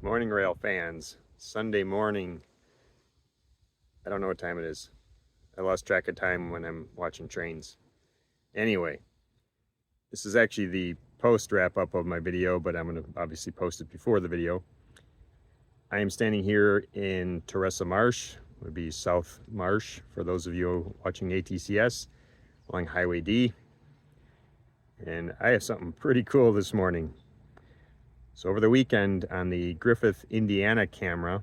Morning rail fans, Sunday morning. I don't know what time it is. I lost track of time when I'm watching trains. Anyway, this is actually the post wrap up of my video, but I'm going to obviously post it before the video. I am standing here in Theresa Marsh, would be South Marsh for those of you watching ATCS along Highway D. And I have something pretty cool this morning. So over the weekend on the Griffith, Indiana camera,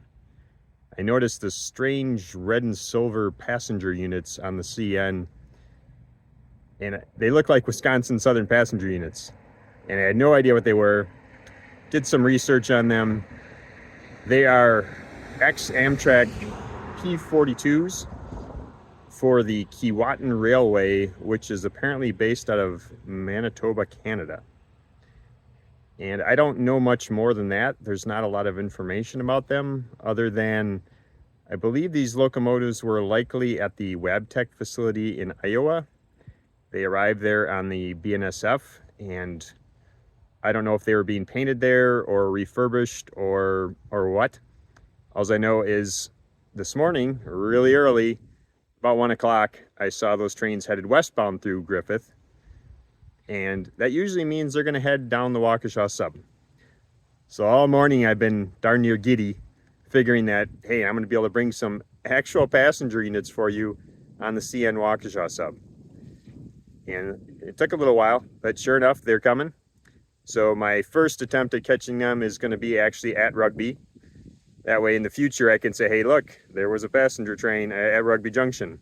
I noticed the strange red and silver passenger units on the CN, and they look like Wisconsin Southern passenger units. And I had no idea what they were. Did some research on them. They are ex-Amtrak P40DCs for the Keewatin Railway, which is apparently based out of Manitoba, Canada. And I don't know much more than that. There's not a lot of information about them other than I believe these locomotives were likely at the Wabtec facility in Iowa. They arrived there on the BNSF, and I don't know if they were being painted there or refurbished or what. All I know is this morning, really early, about 1 o'clock, I saw those trains headed westbound through Griffith. And that usually means they're going to head down the Waukesha Sub. So all morning I've been darn near giddy, figuring that, hey, I'm going to be able to bring some actual passenger units for you on the CN Waukesha Sub. And it took a little while, but sure enough, they're coming. So my first attempt at catching them is going to be actually at Rugby. That way in the future I can say, hey, look, there was a passenger train at Rugby Junction.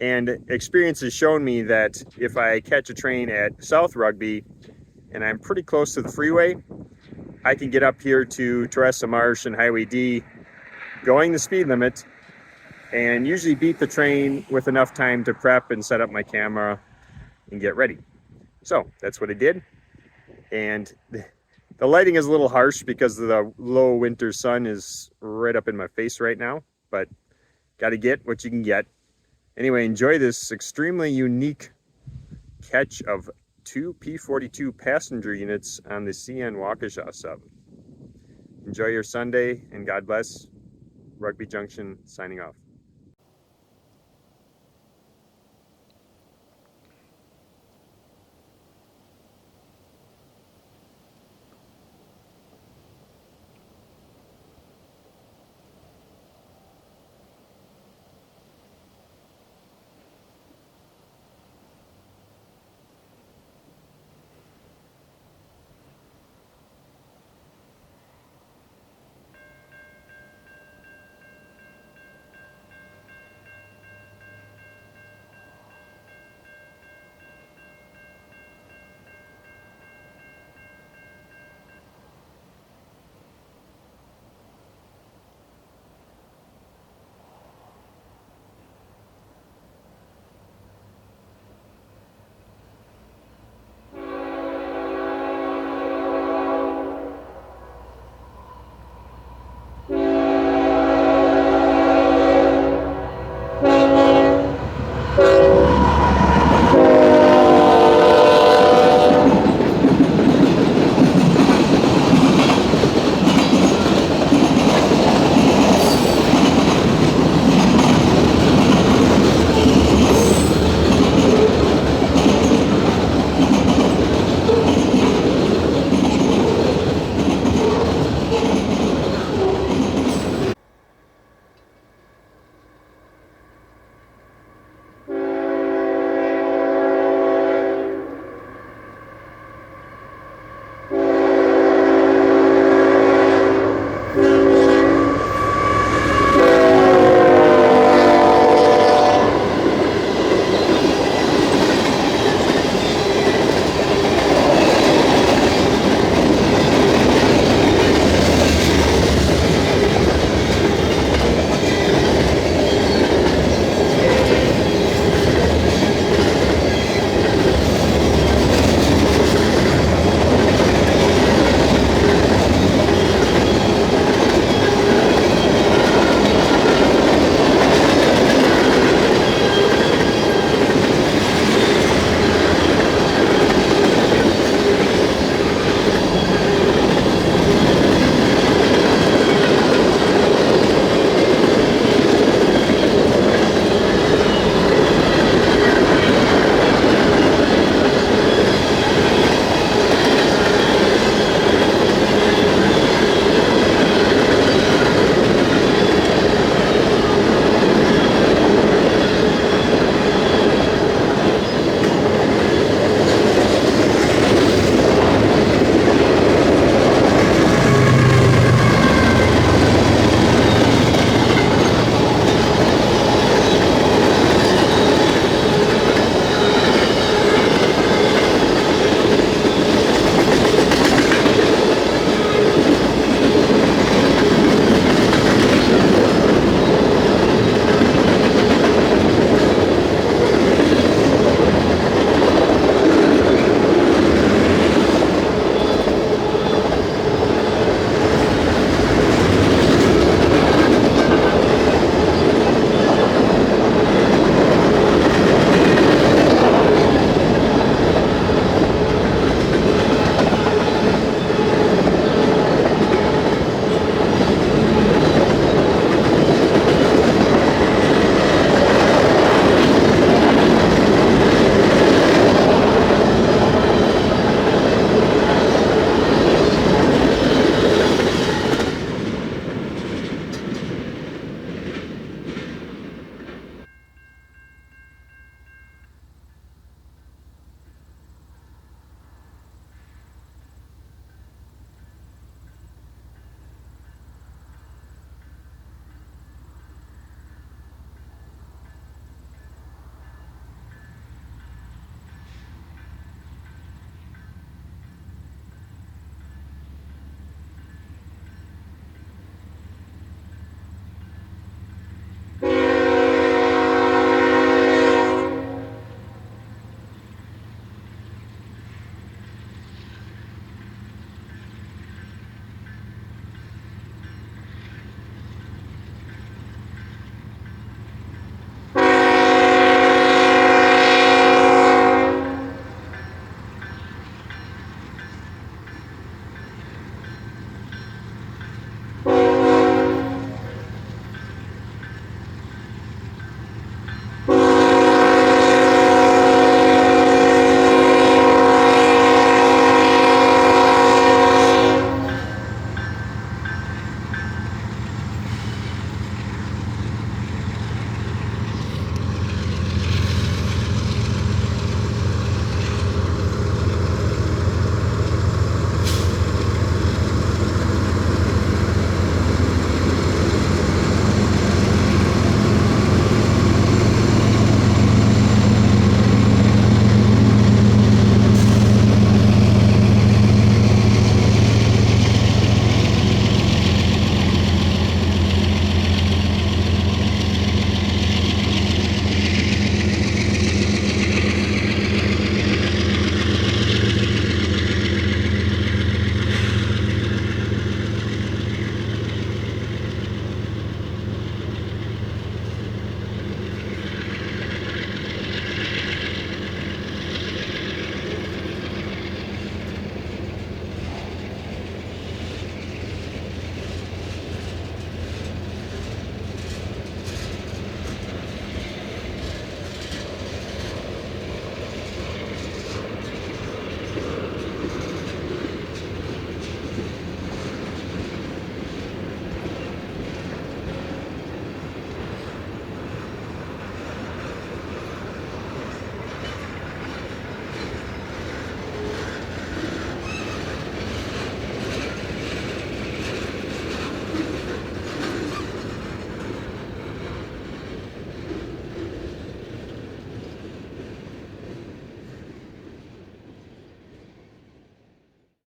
And experience has shown me that if I catch a train at South Rugby and I'm pretty close to the freeway, I can get up here to Theresa Marsh and Highway D going the speed limit and usually beat the train with enough time to prep and set up my camera and get ready. So that's what I did. And the lighting is a little harsh because the low winter sun is right up in my face right now, but got to get what you can get. Anyway, enjoy this extremely unique catch of 2 P42 passenger units on the CN Waukesha Sub. Enjoy your Sunday and God bless. Rugby Junction signing off.